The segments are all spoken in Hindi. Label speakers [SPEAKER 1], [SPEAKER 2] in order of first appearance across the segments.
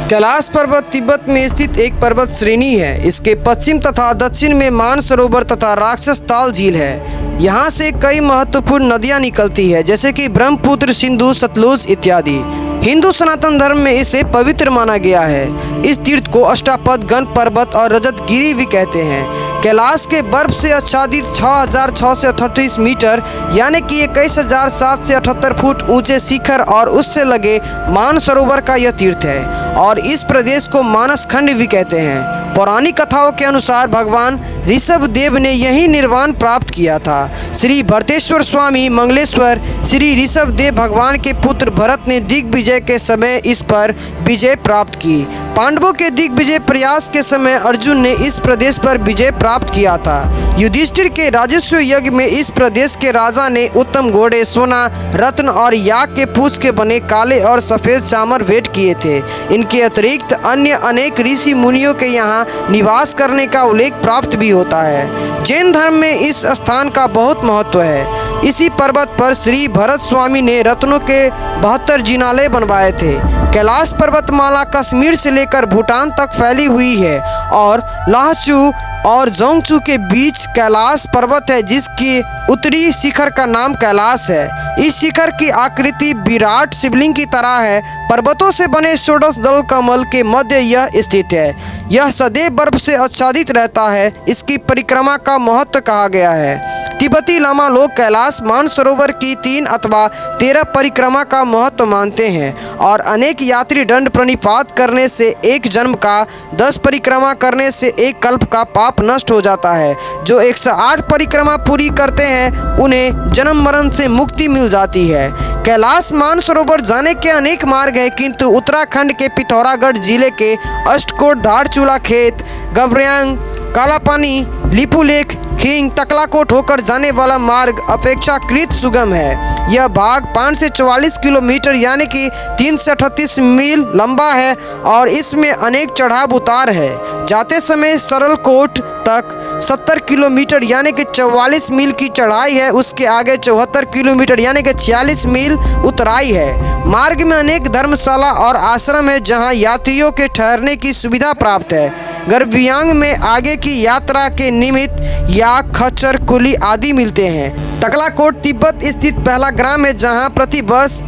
[SPEAKER 1] कैलाश पर्वत तिब्बत में स्थित एक पर्वत श्रेणी है। इसके पश्चिम तथा दक्षिण में मानसरोवर तथा राक्षस ताल झील है। यहाँ से कई महत्वपूर्ण नदियाँ निकलती है, जैसे कि ब्रह्मपुत्र, सिंधु, सतलुज इत्यादि। हिंदू सनातन धर्म में इसे पवित्र माना गया है। इस तीर्थ को अष्टापद, गण पर्वत और रजत गिरी भी कहते हैं। कैलाश के बर्फ से आच्छादित 6,638 मीटर यानी कि 21,778 फुट ऊंचे शिखर और उससे लगे मानसरोवर का यह तीर्थ है और इस प्रदेश को मानस खंड भी कहते हैं। पौराणिक कथाओं के अनुसार भगवान ऋषभ देव ने यही निर्वाण प्राप्त किया था। श्री भरतेश्वर स्वामी मंगलेश्वर श्री ऋषभ देव भगवान के पुत्र भरत ने दिग्विजय के समय इस पर विजय प्राप्त की। पांडवों के दिग्विजय प्रयास के समय अर्जुन ने इस प्रदेश पर विजय प्राप्त किया था। युधिष्ठिर के राजस्व यज्ञ में इस प्रदेश के राजा ने उत्तम घोड़े, सोना, रत्न और याक के पूंछ के बने काले और सफ़ेद चामर भेंट किए थे। इनके अतिरिक्त अन्य अनेक ऋषि मुनियों के यहाँ निवास करने का उल्लेख प्राप्त भी होता है। जैन धर्म में इस स्थान का बहुत महत्व है। इसी पर्वत पर श्री भरत स्वामी ने रत्नों के 72 जिनालय बनवाए थे। कैलाश पर्वतमाला कश्मीर से लेकर भूटान तक फैली हुई है और लाहचू और जोंगचू के बीच कैलाश पर्वत है, जिसकी उत्तरी शिखर का नाम कैलाश है। इस शिखर की आकृति विराट शिवलिंग की तरह है। पर्वतों से बने षोडश दल कमल के मध्य यह स्थित है। यह सदैव बर्फ से आच्छादित रहता है। इसकी परिक्रमा का महत्व कहा गया है। तिब्बती लामा लोग कैलाश मानसरोवर की 3 अथवा 13 परिक्रमा का महत्व मानते हैं और अनेक यात्री दंड प्रणिपात करने से एक जन्म का, 10 परिक्रमा करने से एक कल्प का पाप नष्ट हो जाता है। जो 108 परिक्रमा पूरी करते हैं उन्हें जन्म मरण से मुक्ति मिल जाती है। कैलाश मानसरोवर जाने के अनेक मार्ग हैं, किंतु उत्तराखंड के पिथौरागढ़ जिले के अष्टकोट, धारचूला खेत, गबरयांग, कालापानी, लिपुलेख, खींग, तकलाकोट होकर जाने वाला मार्ग अपेक्षाकृत सुगम है। यह भाग 5 से 44 किलोमीटर यानी कि 3 से 38 मील लंबा है और इसमें अनेक चढ़ाव उतार है। जाते समय सरलकोट तक 70 किलोमीटर यानी कि 44 मील की चढ़ाई है। उसके आगे 74 किलोमीटर यानी कि 46 मील उतराई है। मार्ग में अनेक धर्मशाला और आश्रम है जहां यात्रियों के ठहरने की सुविधा प्राप्त है। गबरयांग में आगे की यात्रा के निमित्त याक, खच्चर, कुली आदि मिलते हैं। तकलाकोट तिब्बत स्थित पहला ग्राम है जहां प्रति वर्ष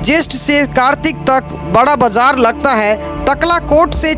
[SPEAKER 1] ज्येष्ठ से कार्तिक तक बड़ा बाजार लगता है। तकलाकोट से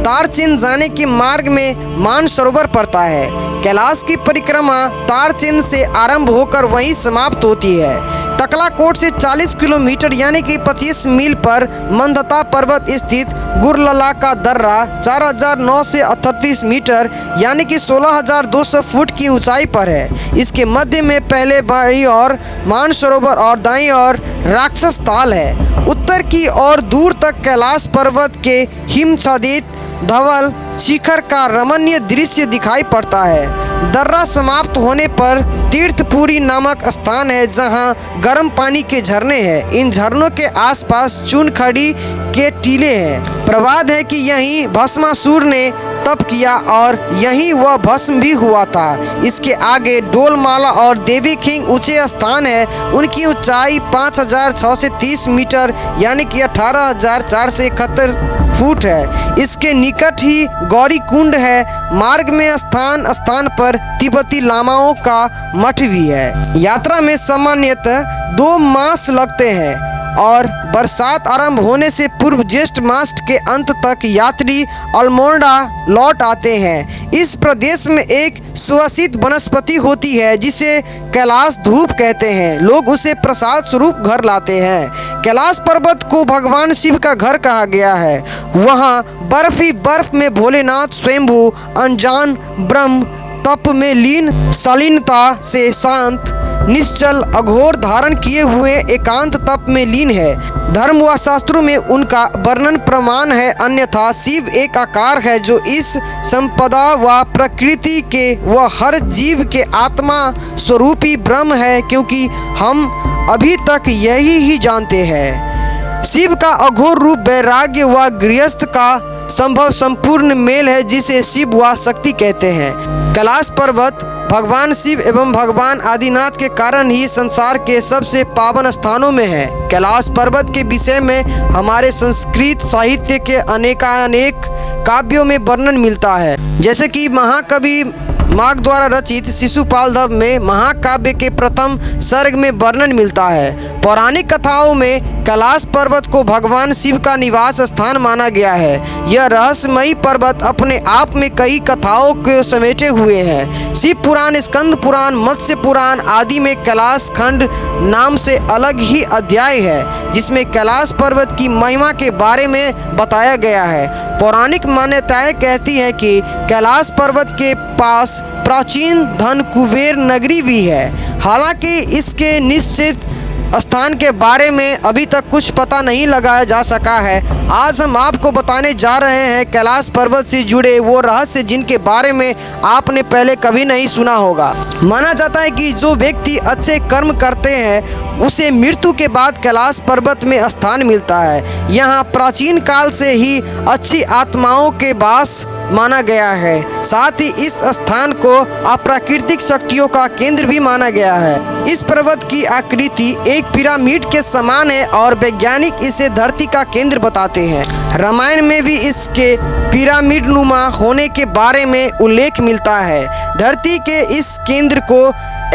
[SPEAKER 1] तारचीन जाने के मार्ग में मानसरोवर पड़ता है। कैलाश की परिक्रमा तारचीन से आरंभ होकर वहीं समाप्त होती है। तकलाकोट से 40 किलोमीटर यानी कि 25 मील पर मंदता पर्वत स्थित गुरलला का दर्रा 4,938 मीटर यानी कि 16,200 फुट की ऊंचाई पर है। इसके मध्य में पहले बाईं ओर मानसरोवर और दाईं ओर राक्षस ताल है। उत्तर की ओर दूर तक कैलाश पर्वत के हिमच्छादित धवल शिखर का रमणीय दृश्य दिखाई पड़ता है। दर्रा समाप्त होने पर तीर्थपुरी नामक स्थान है जहां गर्म पानी के झरने हैं। इन झरनों के आसपास चूनखड़ी के टीले हैं। प्रवाद है कि यहीं भस्मासुर ने तप किया और यहीं वह भस्म भी हुआ था। इसके आगे डोलमाला और देवी खींग ऊंचे स्थान है। उनकी ऊंचाई 5,630 मीटर यानी कि 18,471 फुट है। इसके निकट ही गौरी कुंड है। मार्ग में स्थान स्थान पर तिब्बती लामाओं का मठ भी है। यात्रा में सामान्यतः 2 मास लगते हैं और बरसात आरंभ होने से पूर्व ज्येष्ठ मास के अंत तक यात्री अल्मोड़ा लौट आते हैं। इस प्रदेश में एक सुवासित वनस्पति होती है जिसे कैलाश धूप कहते हैं। लोग उसे प्रसाद स्वरूप घर लाते हैं। कैलाश पर्वत को भगवान शिव का घर कहा गया है। वहाँ बर्फ ही बर्फ में भोलेनाथ स्वयंभू अनजान ब्रह्म तप में लीन, शालीनता से शांत, निश्चल, अघोर धारण किए हुए एकांत तप में लीन है। धर्म व शास्त्रों में उनका वर्णन प्रमाण है। अन्यथा शिव एक आकार है जो इस संपदा व प्रकृति के व हर जीव के आत्मा स्वरूपी ब्रह्म है, क्योंकि हम अभी तक यही ही जानते हैं। शिव का अघोर रूप वैराग्य व गृहस्थ का संभव संपूर्ण मेल है, जिसे शिव व शक्ति कहते हैं। कैलाश पर्वत भगवान शिव एवं भगवान आदिनाथ के कारण ही संसार के सबसे पावन स्थानों में है। कैलाश पर्वत के विषय में हमारे संस्कृत साहित्य के अनेकानेक काव्यों में वर्णन मिलता है, जैसे कि महाकवि माघ द्वारा रचित शिशुपालवध में महाकाव्य के प्रथम सर्ग में वर्णन मिलता है। पौराणिक कथाओं में कैलाश पर्वत को भगवान शिव का निवास स्थान माना गया है। यह रहस्यमयी पर्वत अपने आप में कई कथाओं को समेटे हुए है। शिव पुराण, स्कंद पुराण, मत्स्य पुराण आदि में कैलाश खंड नाम से अलग ही अध्याय है, जिसमें कैलाश पर्वत की महिमा के बारे में बताया गया है। पौराणिक मान्यताएं कहती हैं कि कैलाश पर्वत के पास प्राचीन धन कुबेर नगरी भी है। हालांकि इसके निश्चित स्थान के बारे में अभी तक कुछ पता नहीं लगाया जा सका है। आज हम आपको बताने जा रहे हैं कैलाश पर्वत से जुड़े वो रहस्य जिनके बारे में आपने पहले कभी नहीं सुना होगा। माना जाता है कि जो व्यक्ति अच्छे कर्म करते हैं उसे मृत्यु के बाद कैलाश पर्वत में स्थान मिलता है। यहाँ प्राचीन काल से ही अच्छी आत्माओं के वास माना गया है। साथ ही इस स्थान को अप्राकृतिक शक्तियों का केंद्र भी माना गया है। इस पर्वत की आकृति एक पिरामिड के समान है और वैज्ञानिक इसे धरती का केंद्र बताते हैं। रामायण में भी इसके पिरामिड नुमा होने के बारे में उल्लेख मिलता है। धरती के इस केंद्र को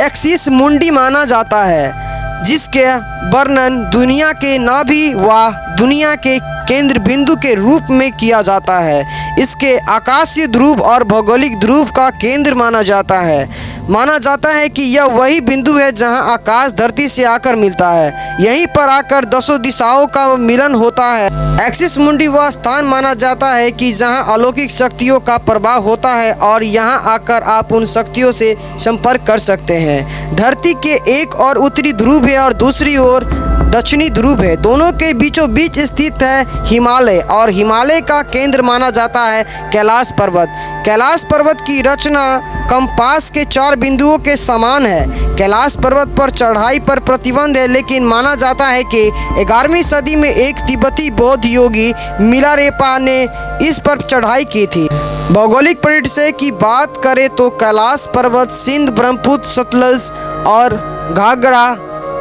[SPEAKER 1] एक्सिस मुंडी माना जाता है, जिसके वर्णन दुनिया के नाभि व दुनिया के केंद्र बिंदु के रूप में किया जाता है। इसके आकाशीय ध्रुव और भौगोलिक ध्रुव का केंद्र माना जाता है। माना जाता है कि यह वही बिंदु है जहां आकाश धरती से आकर मिलता है। यहीं पर आकर दसों दिशाओं का मिलन होता है। एक्सिस मुंडी वह स्थान माना जाता है कि जहां अलौकिक शक्तियों का प्रभाव होता है और यहां आकर आप उन शक्तियों से संपर्क कर सकते हैं। धरती के एक और उत्तरी ध्रुव है और दूसरी ओर दक्षिणी ध्रुव है। दोनों के बीचों बीच स्थित है हिमालय और हिमालय का केंद्र माना जाता है कैलाश पर्वत। कैलाश पर्वत की रचना कंपास के 4 बिंदुओं के समान है। कैलाश पर्वत पर चढ़ाई पर प्रतिबंध है, लेकिन माना जाता है कि 11वीं सदी में एक तिब्बती बौद्ध योगी मिलारेपा ने इस पर चढ़ाई की थी। भौगोलिक परिदृश्य की बात करें तो कैलाश पर्वत सिंध, ब्रह्मपुत्र, सतलज और घाघरा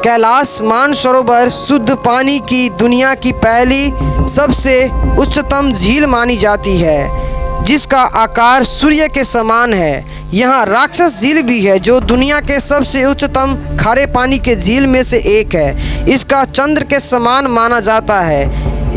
[SPEAKER 1] कैलाश मानसरोवर शुद्ध पानी की दुनिया की पहली सबसे उच्चतम झील मानी जाती है, जिसका आकार सूर्य के समान है। यहाँ राक्षस झील भी है जो दुनिया के सबसे उच्चतम खारे पानी के झील में से एक है। इसका चंद्र के समान माना जाता है।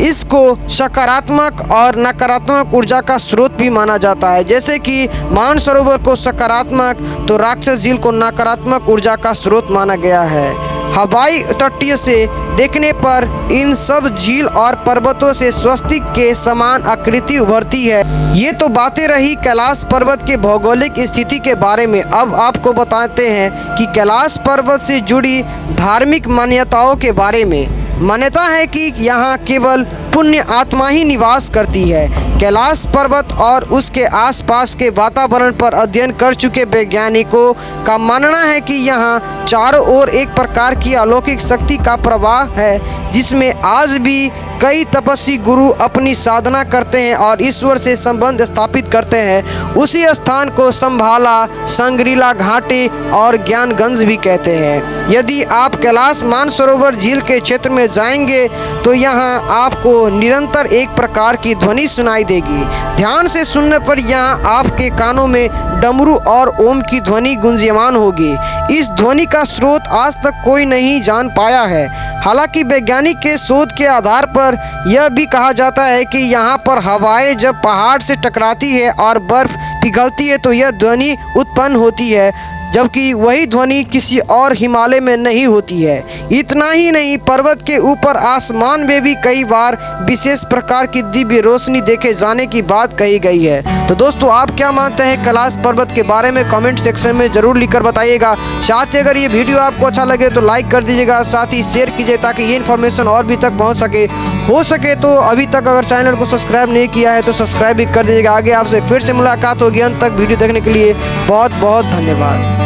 [SPEAKER 1] इसको सकारात्मक और नकारात्मक ऊर्जा का स्रोत भी माना जाता है। जैसे कि मानसरोवर को सकारात्मक तो राक्षस झील को नकारात्मक ऊर्जा का स्रोत माना गया है। हवाई तटीय से देखने पर इन सब झील और पर्वतों से स्वस्तिक के समान आकृति उभरती है। ये तो बातें रही कैलाश पर्वत के भौगोलिक स्थिति के बारे में। अब आपको बताते हैं कि कैलाश पर्वत से जुड़ी धार्मिक मान्यताओं के बारे में। मान्यता है कि यहाँ केवल पुण्य आत्मा ही निवास करती है। कैलाश पर्वत और उसके आसपास के वातावरण पर अध्ययन कर चुके वैज्ञानिकों का मानना है कि यहाँ चारों ओर एक प्रकार की अलौकिक शक्ति का प्रवाह है, जिसमें आज भी कई तपस्वी गुरु अपनी साधना करते हैं और ईश्वर से संबंध स्थापित करते हैं। उसी स्थान को संभाला, संग्रीला घाटी और ज्ञानगंज भी कहते हैं। यदि आप कैलाश मानसरोवर झील के क्षेत्र में जाएंगे तो यहाँ आपको निरंतर एक प्रकार की ध्वनि सुनाई देगी। ध्यान से सुनने पर यहाँ आपके कानों में डमरू और ओम की ध्वनि गुंजयमान होगी। इस ध्वनि का स्रोत आज तक कोई नहीं जान पाया है। हालांकि वैज्ञानिक के शोध के आधार पर यह भी कहा जाता है कि यहाँ पर हवाएं जब पहाड़ से टकराती है और बर्फ पिघलती है तो यह ध्वनि उत्पन्न होती है, जबकि वही ध्वनि किसी और हिमालय में नहीं होती है। इतना ही नहीं, पर्वत के ऊपर आसमान में भी कई बार विशेष प्रकार की दिव्य रोशनी देखे जाने की बात कही गई है। तो दोस्तों, आप क्या मानते हैं कैलाश पर्वत के बारे में कमेंट सेक्शन में ज़रूर लिखकर बताइएगा। साथ ही अगर ये वीडियो आपको अच्छा लगे तो लाइक कर दीजिएगा, साथ ही शेयर कीजिए ताकि ये इन्फॉर्मेशन और भी तक पहुँच सके। हो सके तो अभी तक अगर चैनल को सब्सक्राइब नहीं किया है तो सब्सक्राइब भी कर दीजिएगा। आगे आपसे फिर से मुलाकात होगी। अंत तक वीडियो देखने के लिए बहुत बहुत धन्यवाद।